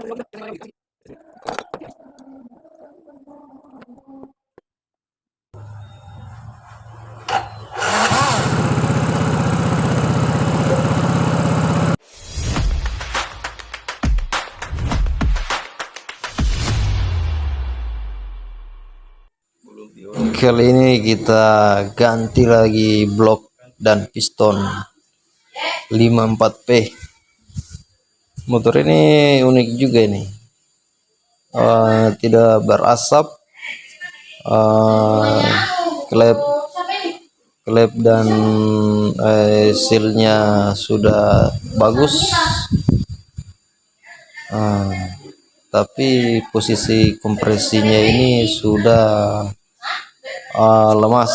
Kali ini kita ganti lagi blok dan piston 54P. Motor ini unik juga ini, tidak berasap, klep dan sealnya sudah bagus, tapi posisi kompresinya ini sudah lemas.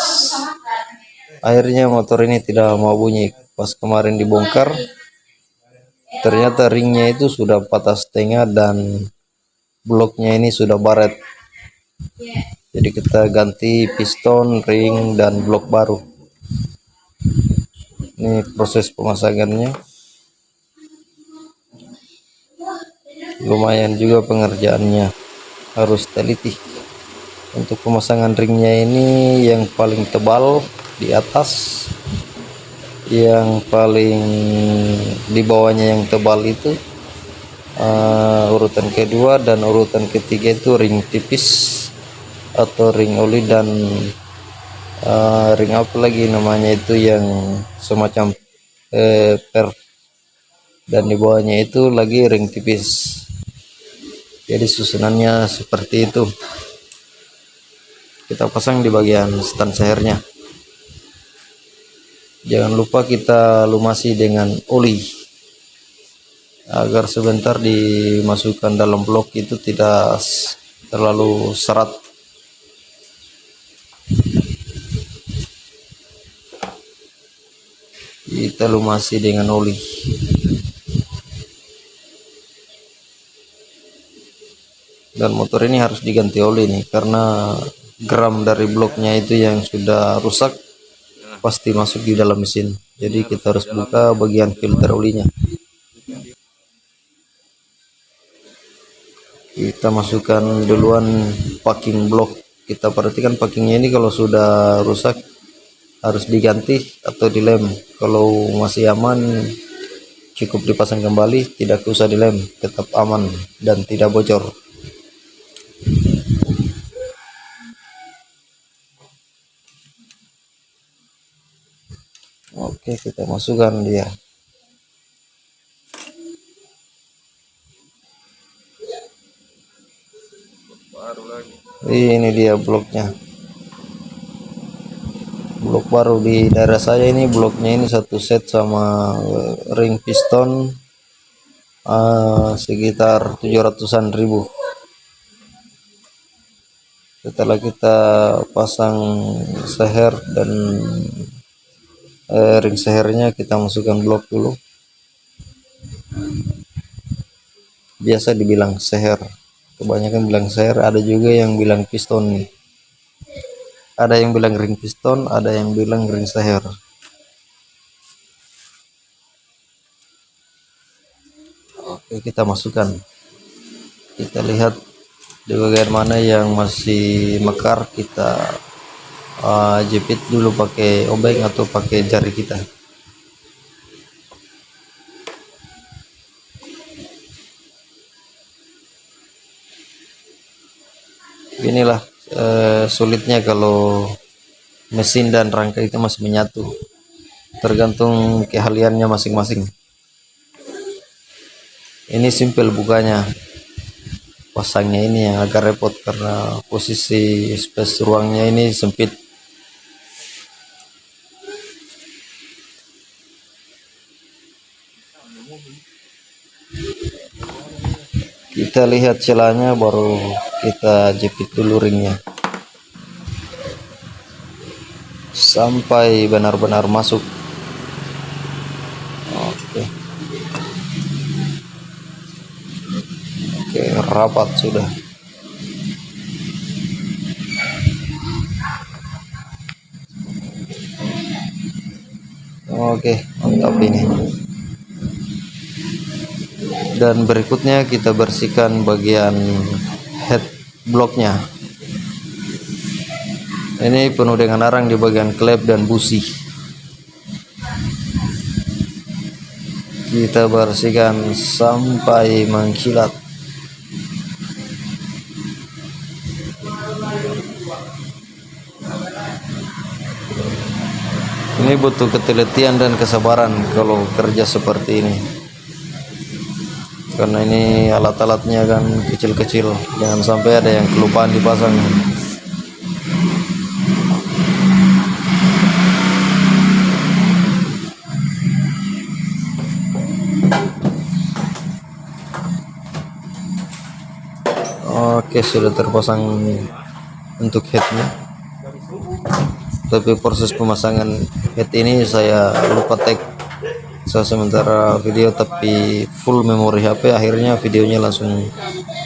Akhirnya motor ini tidak mau bunyi. Pas kemarin dibongkar, ternyata ringnya itu sudah patah setengah dan bloknya ini sudah baret. Jadi kita ganti piston, ring, dan blok baru. Ini proses pemasangannya. Lumayan juga pengerjaannya, harus teliti. Untuk pemasangan ringnya ini yang paling tebal di atas, yang paling di bawahnya yang tebal itu urutan kedua, dan urutan ketiga itu ring tipis atau ring oli, dan ring apa lagi namanya itu yang semacam per, dan di bawahnya itu lagi ring tipis. Jadi susunannya seperti itu. Kita pasang di bagian stand sehernya. Jangan lupa kita lumasi dengan oli agar sebentar dimasukkan dalam blok itu tidak terlalu serat. Kita lumasi dengan oli. Dan motor ini harus diganti oli nih, karena gram dari bloknya itu yang sudah rusak pasti masuk di dalam mesin. Jadi kita harus buka bagian filter olinya. Kita masukkan duluan packing blok. Kita perhatikan packingnya ini, kalau sudah rusak harus diganti atau dilem. Kalau masih aman cukup dipasang kembali, tidak usah dilem, tetap aman dan tidak bocor. Oke, kita masukkan dia. Ini dia bloknya, blok baru di daerah saya ini. Bloknya ini satu set sama ring piston sekitar 700-an ribu. Setelah kita pasang seher dan ring sehernya, kita masukkan blok dulu. Biasa dibilang seher, kebanyakan bilang seher, ada juga yang bilang piston. Ada yang bilang ring piston, ada yang bilang ring seher. Oke, kita masukkan. Kita lihat di bagian mana yang masih mekar, kita jepit dulu pakai obeng atau pakai jari kita. Inilah sulitnya kalau mesin dan rangka itu masih menyatu, tergantung keahliannya masing-masing. Ini simpel bukanya, pasangnya ini yang agak repot karena posisi space ruangnya ini sempit. Kita lihat celahnya, baru kita jepit dulu ringnya sampai benar-benar masuk. Oke, rapat sudah. Oke, mantap ini. Dan berikutnya kita bersihkan bagian head blocknya. Ini penuh dengan arang di bagian klep dan busi. Kita bersihkan sampai mengkilat. Ini butuh ketelitian dan kesabaran kalau kerja seperti ini, karena ini alat-alatnya kan kecil-kecil, jangan sampai ada yang kelupaan dipasang. Oke, sudah terpasang untuk headnya, tapi proses pemasangan head ini saya lupa tag. Saya sementara video tapi full memori HP, akhirnya videonya langsung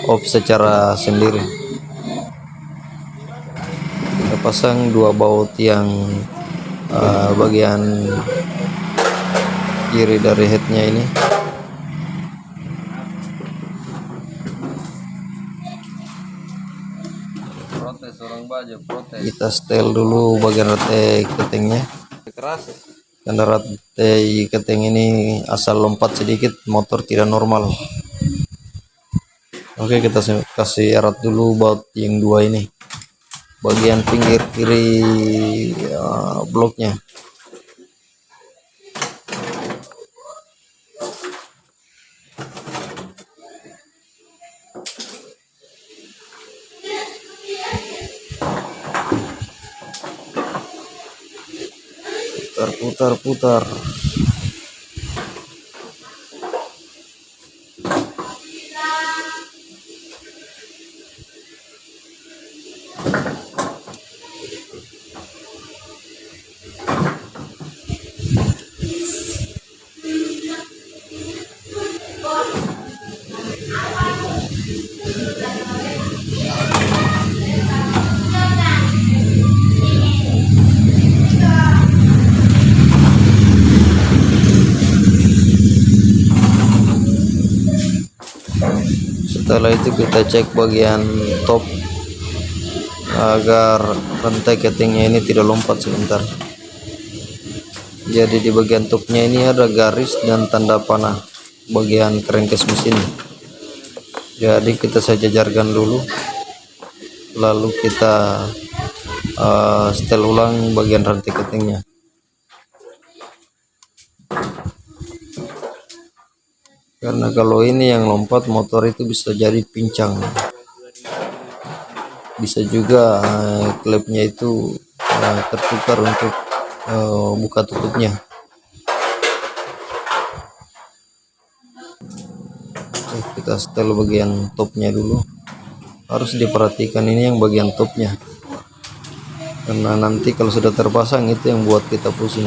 off secara sendiri. Kita pasang dua baut yang bagian kiri dari headnya ini. Kita setel dulu bagian rantai ketingnya, karena rantai keting ini asal lompat sedikit motor tidak normal. Oke, kita kasih erat dulu baut yang dua ini, bagian pinggir kiri bloknya. Putar. Setelah itu kita cek bagian top agar rantai ketingnya ini tidak lompat sebentar. Jadi di bagian topnya ini ada garis dan tanda panah bagian crankcase mesin. Jadi kita sejajarkan dulu, lalu kita setel ulang bagian rantai ketingnya. Karena kalau ini yang lompat, motor itu bisa jadi pincang. Bisa juga klepnya itu tertukar untuk buka tutupnya. Kita setel bagian topnya dulu. Harus diperhatikan ini yang bagian topnya, karena nanti kalau sudah terpasang itu yang buat kita pusing.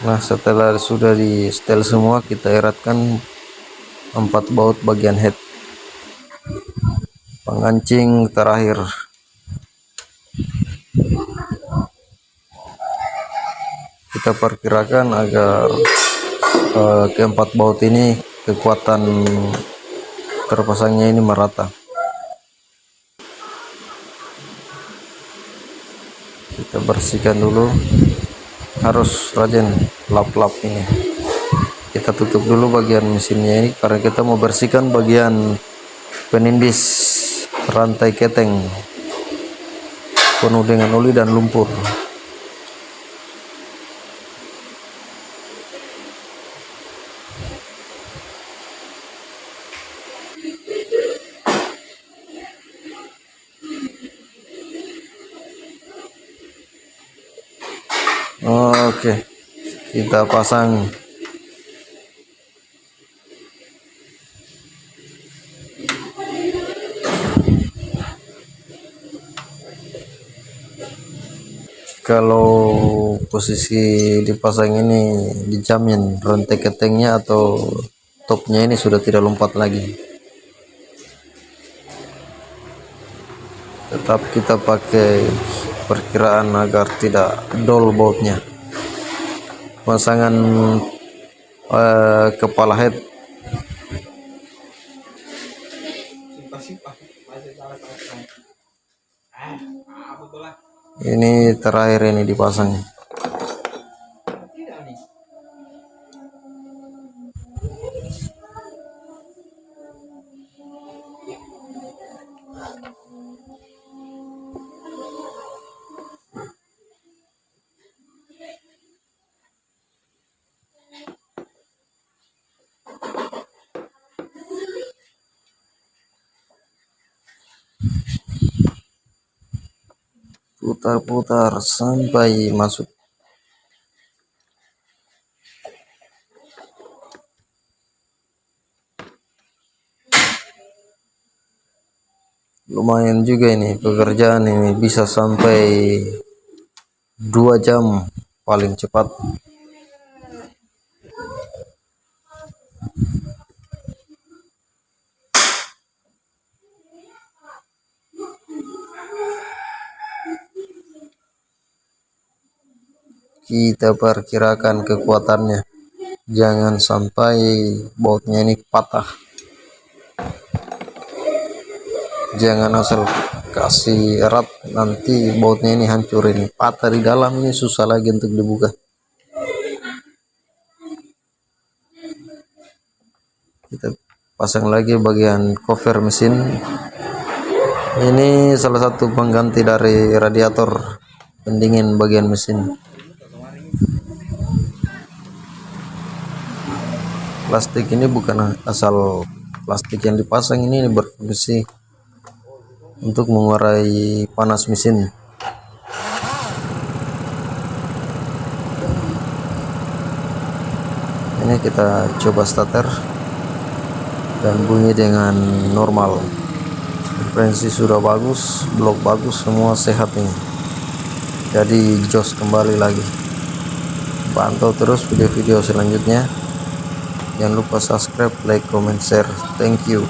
Nah, setelah sudah di setel semua, kita eratkan 4 baut bagian head. Pengancing terakhir. Kita perkirakan agar keempat baut ini kekuatan terpasangnya ini merata. Kita bersihkan dulu, harus rajin lap-lap ini. Kita tutup dulu bagian mesinnya ini karena kita mau bersihkan bagian penindis rantai keteng penuh dengan oli dan lumpur. Oke, kita pasang. Kalau posisi dipasang ini dijamin rantai ketengnya atau topnya ini sudah tidak lompat lagi. Tetap kita pakai perkiraan agar tidak dol bautnya. Pemasangan kepala head ini terakhir ini dipasang. Putar-putar sampai masuk. Lumayan juga ini pekerjaan ini, bisa sampai 2 jam paling cepat. Kita perkirakan kekuatannya, jangan sampai bautnya ini patah. Jangan asal kasih erat, nanti bautnya ini hancurin, patah di dalam, ini susah lagi untuk dibuka. Kita pasang lagi bagian cover mesin. Ini salah satu pengganti dari radiator pendingin bagian mesin. Plastik ini bukan asal plastik yang dipasang, ini berfungsi untuk mengurai panas mesin. Ini kita coba starter dan bunyi dengan normal. Frekuensi sudah bagus, blok bagus, semua sehat ini. Jadi jos kembali lagi. Pantau terus video-video selanjutnya. Jangan lupa subscribe, like, comment, share. Thank you.